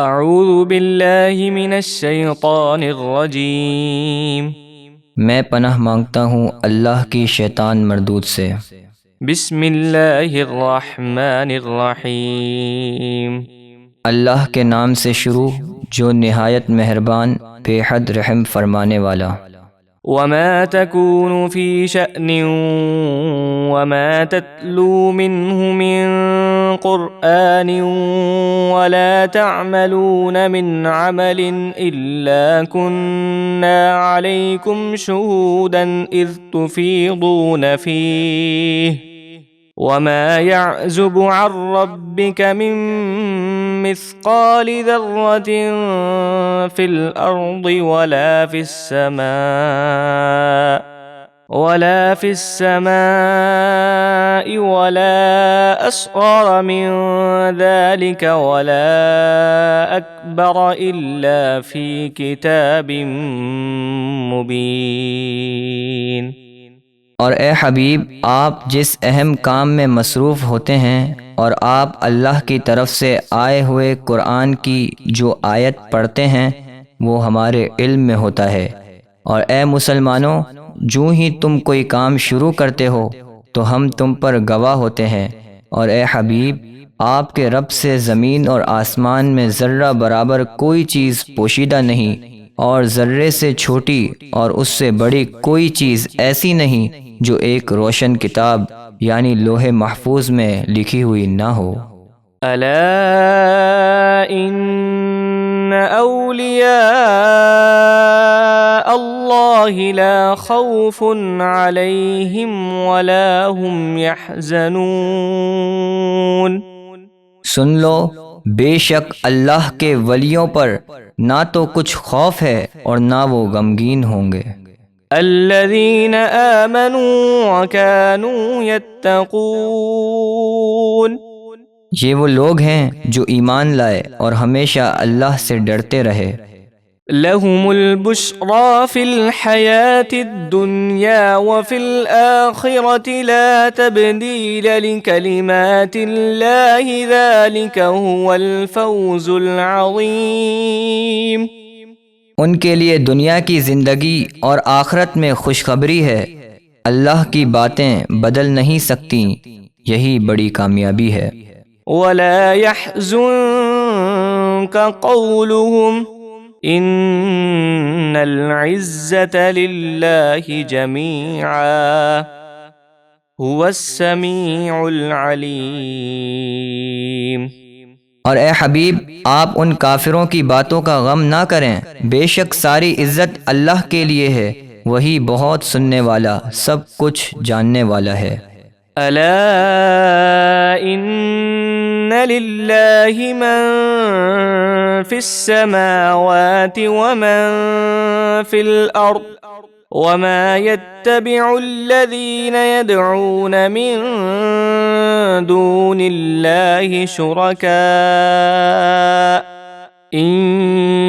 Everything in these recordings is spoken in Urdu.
اعوذ باللہ من الشیطان الرجیم۔ میں پناہ مانگتا ہوں اللہ کی شیطان مردود سے۔ بسم اللہ الرحمن الرحیم۔ اللہ کے نام سے شروع جو نہایت مہربان بے حد رحم فرمانے والا۔ وما تكون في شأن وما تتلو منه من قرآن ولا تعملون من عمل إلا كنا عليكم شهودا إذ تفيضون فيه وما يعزب عن ربك من مثقال ذرة في الأرض ولا في السماء ولا أصغر من ذلك ولا أكبر إلا في كتاب مبين۔ اور اے حبیب، آپ جس اہم کام میں مصروف ہوتے ہیں اور آپ اللہ کی طرف سے آئے ہوئے قرآن کی جو آیت پڑھتے ہیں وہ ہمارے علم میں ہوتا ہے، اور اے مسلمانوں، جو ہی تم کوئی کام شروع کرتے ہو تو ہم تم پر گواہ ہوتے ہیں، اور اے حبیب، آپ کے رب سے زمین اور آسمان میں ذرہ برابر کوئی چیز پوشیدہ نہیں، اور ذرے سے چھوٹی اور اس سے بڑی کوئی چیز ایسی نہیں جو ایک روشن کتاب یعنی لوح محفوظ میں لکھی ہوئی نہ ہو۔ الا ان اولیاء اللہ لا خوف علیہم ولا هم يحزنون۔ سن لو، بے شک اللہ کے ولیوں پر نہ تو کچھ خوف ہے اور نہ وہ غمگین ہوں گے۔ الذین آمنوا وکانوا یتقون۔ یہ وہ لوگ ہیں جو ایمان لائے اور ہمیشہ اللہ سے ڈرتے رہے۔ لهم البشرى في الحياة الدنيا وفي الآخرة لا تبديل لكلمات الله ذلك هو الفوز العظيم۔ ان کے لیے دنیا کی زندگی اور آخرت میں خوشخبری ہے، اللہ کی باتیں بدل نہیں سکتی، یہی بڑی کامیابی ہے۔ ولا يحزنك قولهم ان العزة لله جميعا هو السميع العليم۔ اور اے حبیب، آپ ان کافروں کی باتوں کا غم نہ کریں، بے شک ساری عزت اللہ کے لیے ہے، وہی بہت سننے والا، سب کچھ جاننے والا ہے۔ الا ان للہ من فی السماوات ومن فی الارض وما يتبع الذين يدعون من دون الله شركاء إن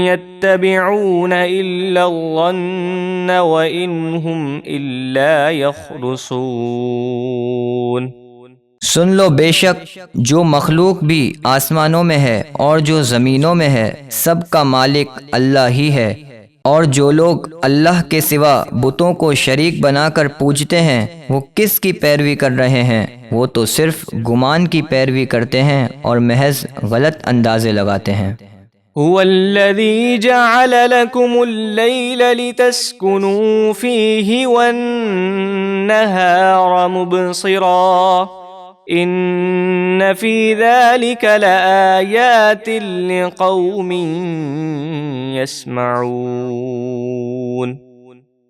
يتبعون إلا الظن وإن هم إلا يخرصون۔ سن لو، بے شک جو مخلوق بھی آسمانوں میں ہے اور جو زمینوں میں ہے، سب کا مالک اللہ ہی ہے، اور جو لوگ اللہ کے سوا بتوں کو شریک بنا کر پوجتے ہیں وہ کس کی پیروی کر رہے ہیں؟ وہ تو صرف گمان کی پیروی کرتے ہیں اور محض غلط اندازے لگاتے ہیں۔ هو الذي جعل لكم الليل لتسكنوا فيه والنهار مبصرا ان في ذلك لآيات لقوم يسمعون۔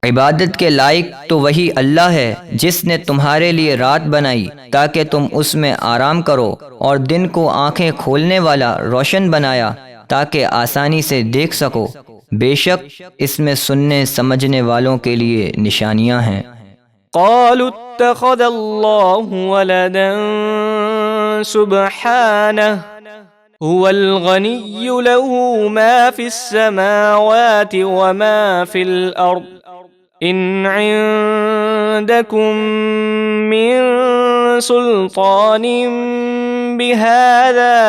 عبادت کے لائق تو وہی اللہ ہے جس نے تمہارے لیے رات بنائی تاکہ تم اس میں آرام کرو، اور دن کو آنکھیں کھولنے والا روشن بنایا تاکہ آسانی سے دیکھ سکو، بے شک اس میں سننے سمجھنے والوں کے لیے نشانیاں ہیں۔ قالوا اتخذ اللہ ولدا سبحانہ هو الغنی له ما في السماوات وما في الأرض إن عندكم من سلطان بهذا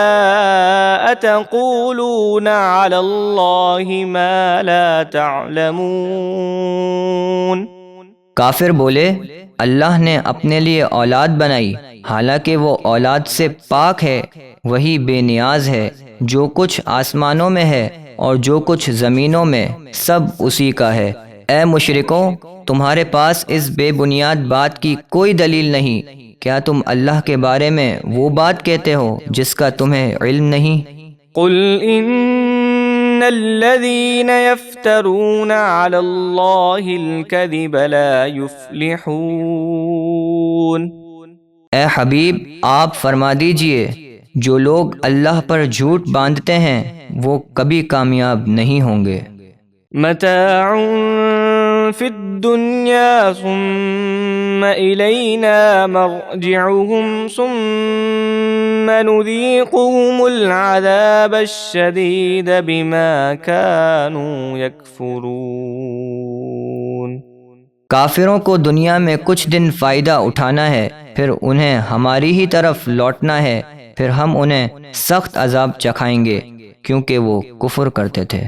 أتقولون على الله ما لا تعلمون۔ کافر بولے اللہ نے اپنے لیے اولاد بنائی حالانکہ وہ اولاد سے پاک ہے، وہی بے نیاز ہے، جو کچھ آسمانوں میں ہے اور جو کچھ زمینوں میں سب اسی کا ہے۔ اے مشرکوں، تمہارے پاس اس بے بنیاد بات کی کوئی دلیل نہیں، کیا تم اللہ کے بارے میں وہ بات کہتے ہو جس کا تمہیں علم نہیں؟ قل إن الذين يفترون على الله الكذب لا يفلحون۔ اے حبیب آپ فرما دیجئے جو لوگ اللہ پر جھوٹ باندھتے ہیں وہ کبھی کامیاب نہیں ہوں گے۔ متاع في الدنيا ثم إلينا مرجعهم ثم نذيقهم العذاب الشديد بما كانوا يكفرون۔ کافروں کو دنیا میں کچھ دن فائدہ اٹھانا ہے، پھر انہیں ہماری ہی طرف لوٹنا ہے، پھر ہم انہیں سخت عذاب چکھائیں گے کیونکہ وہ کفر کرتے تھے۔